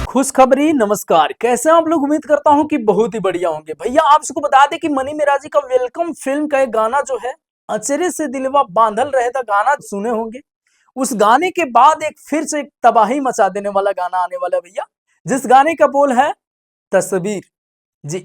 खुशखबरी नमस्कार। कैसे हैं आप लोग? उम्मीद करता हूं कि बहुत ही बढ़िया होंगे। भैया आप सबको बता दें कि मनी मिराजी का वेलकम फिल्म का एक गाना जो है अचरे से दिलवा बांधल रहे था, गाना सुने होंगे। उस गाने के बाद एक फिर से एक तबाही मचा देने वाला गाना आने वाला है भैया, जिस गाने का बोल है तस्वीर। जी,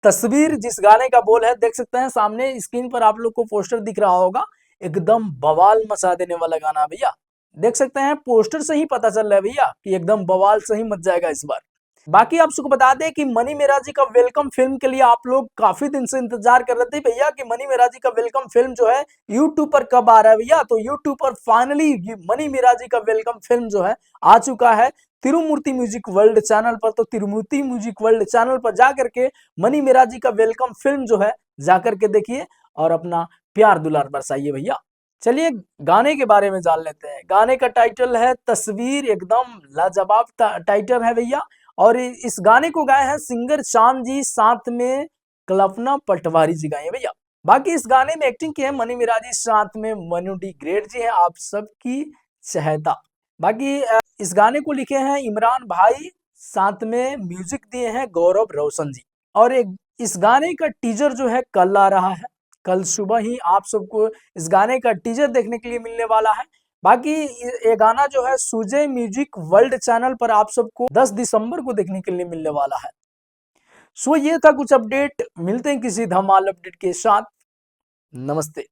तस्वीर जिस गाने का बोल है, देख सकते हैं सामने स्क्रीन पर आप लोग को पोस्टर दिख रहा होगा। एकदम बवाल मचा देने वाला गाना है भैया। देख सकते हैं पोस्टर से ही पता चल रहा है भैया कि एकदम बवाल से ही मच जाएगा इस बार। बाकी आप सबको बता दें कि मनी मेरा जी का वेलकम फिल्म के लिए आप लोग काफी दिन से इंतजार कर रहे थे भैया कि मनी मेरा जी का वेलकम फिल्म जो है यूट्यूब पर कब आ रहा है भैया। तो यूट्यूब पर फाइनली मनी मेरा जी का वेलकम फिल्म जो है आ चुका है तिरुमूर्ति म्यूजिक वर्ल्ड चैनल पर। तो तिरुमूर्ति म्यूजिक वर्ल्ड चैनल पर जाकर के मनी मेरा जी का वेलकम फिल्म जो है जाकर के देखिए और अपना प्यार दुलार बरसाइए भैया। चलिए गाने के बारे में जान लेते हैं। गाने का टाइटल है तस्वीर, एकदम लाजवाब टाइटल है भैया। और इस गाने को गाए हैं सिंगर चांद जी, साथ में कल्पना पटवारी जी गाए हैं भैया। बाकी इस गाने में एक्टिंग की है मनी मिराजी, साथ में मनु डी ग्रेट जी हैं, आप सबकी चहेता। बाकी इस गाने को लिखे हैं इमरान भाई, साथ में म्यूजिक दिए हैं गौरव रोशन जी। और एक इस गाने का टीजर जो है कल आ रहा है, कल सुबह ही आप सबको इस गाने का टीजर देखने के लिए मिलने वाला है। बाकी ये गाना जो है सुजय म्यूजिक वर्ल्ड चैनल पर आप सबको 10 दिसंबर को देखने के लिए मिलने वाला है। सो ये था कुछ अपडेट, मिलते हैं किसी धमाल अपडेट के साथ। नमस्ते।